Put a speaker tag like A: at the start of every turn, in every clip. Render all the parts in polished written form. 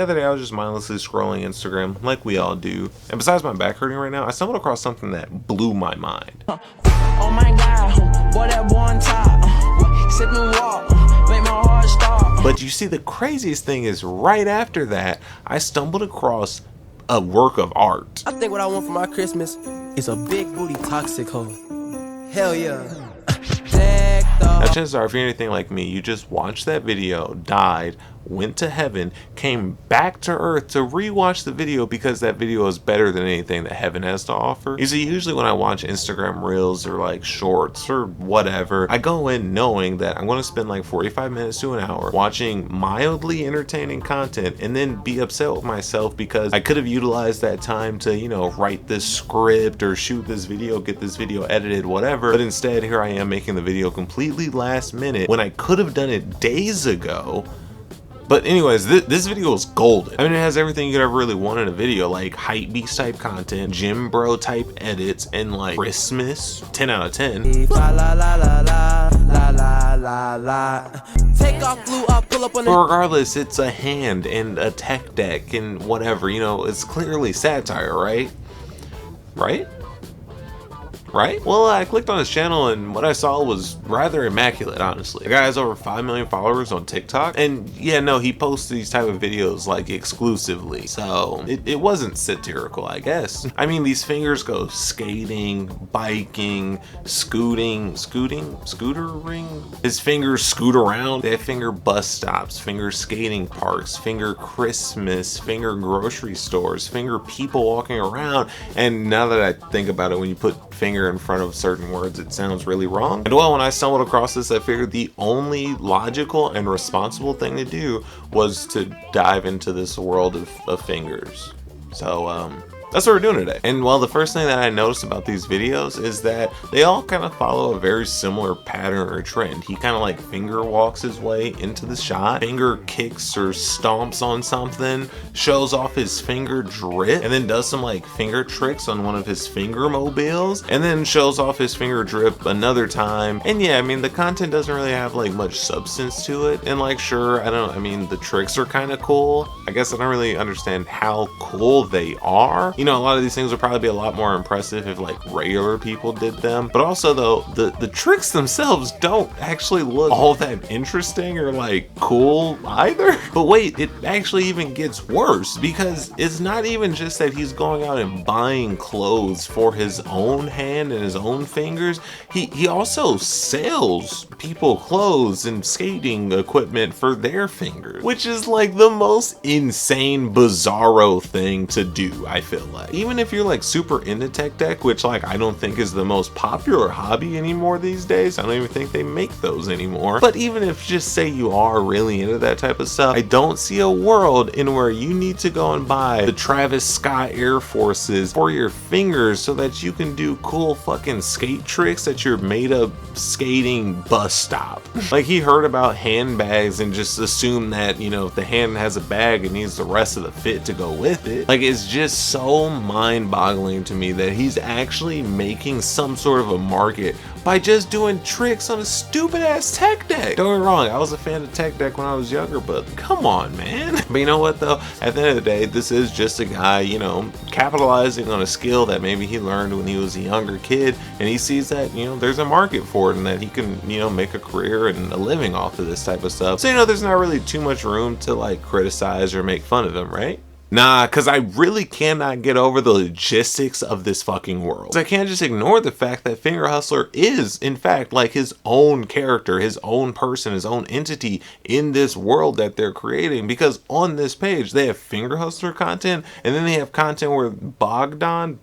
A: other day I was just mindlessly scrolling Instagram like we all do, and besides my back hurting right now, I stumbled across something that blew my mind.
B: Oh my god, boy, that boy on top, sip and walk, make my heart stop.
A: But you see, the craziest thing is right after that, I stumbled across a work of art.
C: I think what I want for my Christmas is a big booty toxic hoe. Hell yeah.
A: Now, chances are, if you're anything like me, you just watched that video, died, went to heaven, came back to earth to rewatch the video because that video is better than anything that heaven has to offer. You see, usually when I watch Instagram reels or like shorts or whatever, I go in knowing that I'm going to spend like 45 minutes to an hour watching mildly entertaining content and then be upset with myself because I could have utilized that time to, you know, write this script or shoot this video, get this video edited, whatever. But instead, here I am making the video completely last minute when I could have done it days ago. But anyways, this video is golden. I mean, it has everything you could ever really want in a video, like hypebeast type content, gym bro type edits, and like Christmas. 10 out of 10.
C: La la la la la la la la la. Take off, glue up, pull up on
A: But regardless, it's a hand and a tech deck and whatever, you know, it's clearly satire, right? Right? Well, I clicked on his channel and what I saw was rather immaculate, honestly. The guy has over 5 million followers on TikTok, and yeah, no, he posts these type of videos like exclusively, so it wasn't satirical, I guess. I mean, these fingers go skating, biking, scootering. His fingers scoot around. They have finger bus stops, finger skating parks, finger Christmas, finger grocery stores, finger people walking around. And now that I think about it, when you put finger in front of certain words, it sounds really wrong. And well, when I stumbled across this, I figured the only logical and responsible thing to do was to dive into this world of fingers. So that's what we're doing today. And well, the first thing that I noticed about these videos is that they all kind of follow a very similar pattern or trend. He kind of like finger walks his way into the shot, finger kicks or stomps on something, shows off his finger drip, and then does some like finger tricks on one of his finger mobiles, and then shows off his finger drip another time. And yeah, I mean, the content doesn't really have like much substance to it. And like, sure, I mean, the tricks are kind of cool. I guess I don't really understand how cool they are. You know, a lot of these things would probably be a lot more impressive if like regular people did them. But also though, the tricks themselves don't actually look all that interesting or like cool either. But wait, it actually even gets worse, because it's not even just that he's going out and buying clothes for his own hand and his own fingers. He also sells people clothes and skating equipment for their fingers, which is like the most insane bizarro thing to do, I feel like. Even if you're like super into tech deck, which like I don't think is the most popular hobby anymore these days. I don't even think they make those anymore. But even if just say you are really into that type of stuff, I don't see a world in where you need to go and buy the Travis Scott Air Forces for your fingers so that you can do cool fucking skate tricks at your made up skating bus stop. Like, he heard about handbags and just assumed that, you know, if the hand has a bag, it needs the rest of the fit to go with it. Like, it's just so mind-boggling to me that he's actually making some sort of a market by just doing tricks on a stupid ass tech deck. Don't get me wrong, I was a fan of tech deck when I was younger, but come on, man. But you know what though, at the end of the day, this is just a guy, you know, capitalizing on a skill that maybe he learned when he was a younger kid, and he sees that, you know, there's a market for it and that he can, you know, make a career and a living off of this type of stuff. So, you know, there's not really too much room to like criticize or make fun of him, right? Nah, because I really cannot get over the logistics of this fucking world. I can't just ignore the fact that Finger Hustler is, in fact, like his own character, his own person, his own entity in this world that they're creating. Because on this page, they have Finger Hustler content, and then they have content where Bogdan,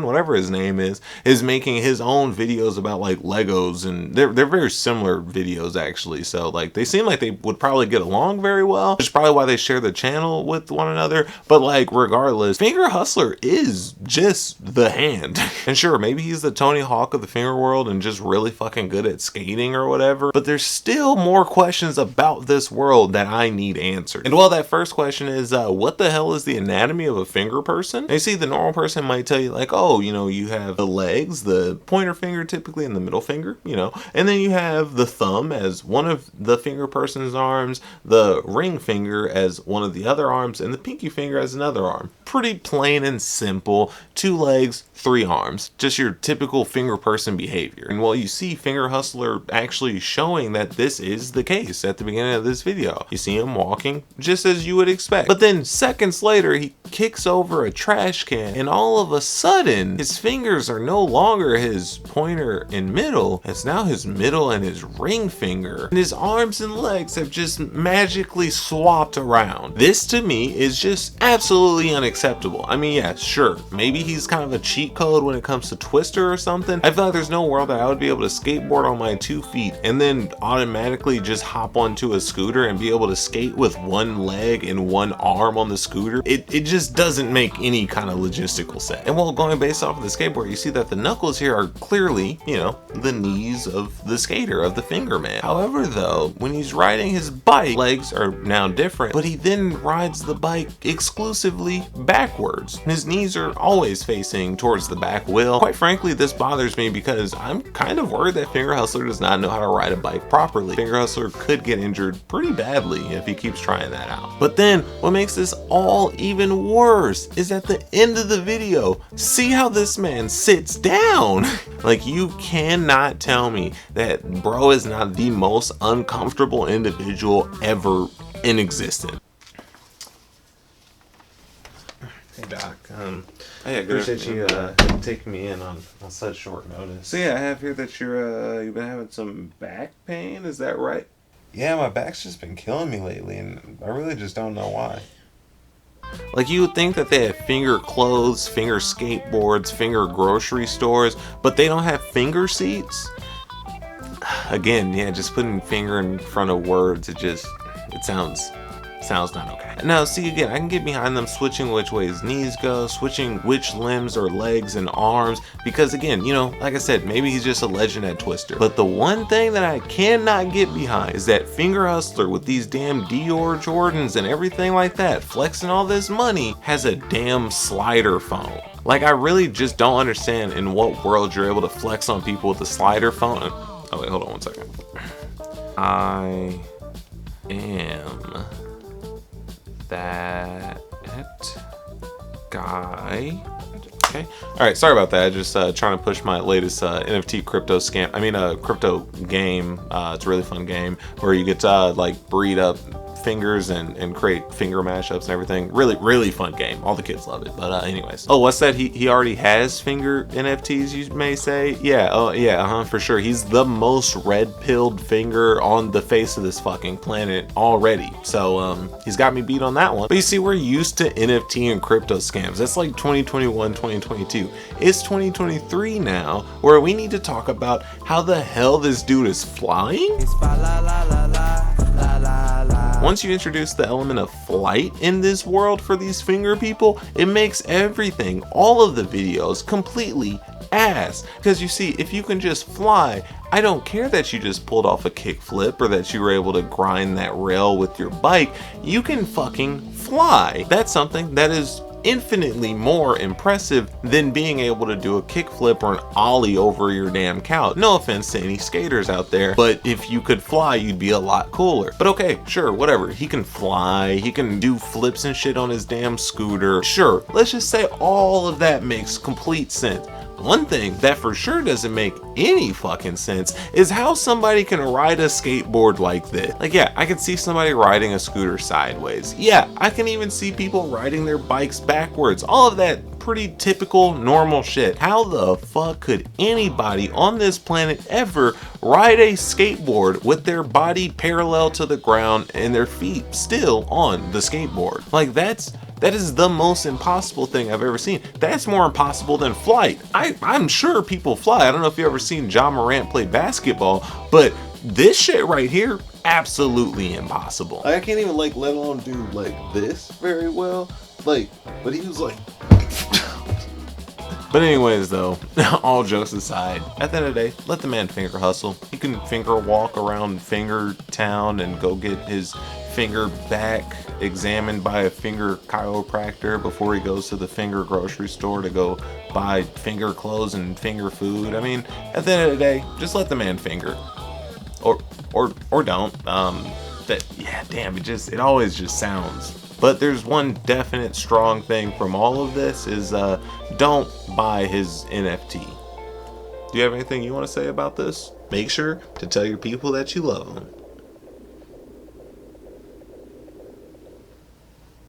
A: whatever his name is making his own videos about like Legos, and they're very similar videos actually. So like, they seem like they would probably get along very well, which is probably why they share the channel with one another. another. But like, regardless, Finger Hustler is just the hand. And sure, maybe he's the Tony Hawk of the finger world and just really fucking good at skating or whatever, but there's still more questions about this world that I need answered. And well, that first question is, what the hell is the anatomy of a finger person? Now, you see, the normal person might tell you like, oh, you know, you have the legs, the pointer finger typically, and the middle finger, you know, and then you have the thumb as one of the finger person's arms, the ring finger as one of the other arms, and the pinky finger as another arm. Pretty plain and simple. 2 legs, 3 arms. Just your typical finger person behavior. And well, you see Finger Hustler actually showing that this is the case at the beginning of this video. You see him walking just as you would expect. But then seconds later, he kicks over a trash can, and all of a sudden, his fingers are no longer his pointer and middle. It's now his middle and his ring finger. And his arms and legs have just magically swapped around. This to me is just absolutely unacceptable. I mean, yeah, sure, maybe he's kind of a cheat code when it comes to Twister or something. I feel like there's no world that I would be able to skateboard on my 2 feet and then automatically just hop onto a scooter and be able to skate with 1 leg and 1 arm on the scooter. It just doesn't make any kind of logistical sense. And while going based off of the skateboard, you see that the knuckles here are clearly, you know, the knees of the skater, of the finger man. However though, when he's riding his bike, legs are now different, but he then rides the bike exclusively backwards. His knees are always facing towards the back wheel. Quite frankly, this bothers me because I'm kind of worried that Finger Hustler does not know how to ride a bike properly. Finger Hustler could get injured pretty badly if he keeps trying that out. But then what makes this all even worse is at the end of the video, see how this man sits down. Like, you cannot tell me that bro is not the most uncomfortable individual ever in existence. Hey Doc, I appreciate you taking me in on such short notice. So yeah, I have here that you've been having some back pain, is that right? Yeah, my back's just been killing me lately, and I really just don't know why. Like, you would think that they have finger clothes, finger skateboards, finger grocery stores, but they don't have finger seats? Again, yeah, just putting finger in front of words, it sounds not okay. Now, see, again, I can get behind them switching which way his knees go, switching which limbs or legs and arms, because again, you know, like I said, maybe he's just a legend at Twister. But the one thing that I cannot get behind is that Finger Hustler with these damn Dior Jordans and everything like that, flexing all this money, has a damn slider phone. Like, I really just don't understand in what world you're able to flex on people with a slider phone. Oh wait, hold on one second. I am that guy. Okay. All right. Sorry about that. Just trying to push my latest NFT crypto scam. I mean, crypto game. It's a really fun game where you get to like breed up fingers and create finger mashups and everything. Really fun game. All the kids love it. But anyways. Oh, what's that? He already has finger NFTs, you may say? Yeah. Oh yeah. For sure. He's the most red-pilled finger on the face of this fucking planet already. So he's got me beat on that one. But you see, we're used to NFT and crypto scams. That's like 2021, 2022. It's 2023 now, where we need to talk about how the hell this dude is flying. Once you introduce the element of flight in this world for these finger people, it makes everything, all of the videos, completely ass. Because you see, if you can just fly, I don't care that you just pulled off a kickflip or that you were able to grind that rail with your bike. You can fucking fly. That's something that is infinitely more impressive than being able to do a kickflip or an ollie over your damn couch. No offense to any skaters out there, but if you could fly, you'd be a lot cooler. But okay, sure, whatever. He can fly, he can do flips and shit on his damn scooter. Sure, let's just say all of that makes complete sense. One thing that for sure doesn't make any fucking sense is how somebody can ride a skateboard like this. Like, yeah, I can see somebody riding a scooter sideways. Yeah, I can even see people riding their bikes backwards. All of that pretty typical normal shit. How the fuck could anybody on this planet ever ride a skateboard with their body parallel to the ground and their feet still on the skateboard? Like, that is the most impossible thing I've ever seen. That's more impossible than flight. I'm sure people fly. I don't know if you've ever seen Ja Morant play basketball, but This shit right here, absolutely impossible. I can't even like let alone do like this very well. Like, but he was like. But anyways though, all jokes aside, at the end of the day, let the man finger hustle. He can finger walk around Finger Town and go get his finger back examined by a finger chiropractor before he goes to the finger grocery store to go buy finger clothes and finger food. I mean, at the end of the day, just let the man finger. Or don't. It always just sounds. But there's one definite strong thing from all of this is don't buy his NFT. Do you have anything you want to say about this? Make sure to tell your people that you love them.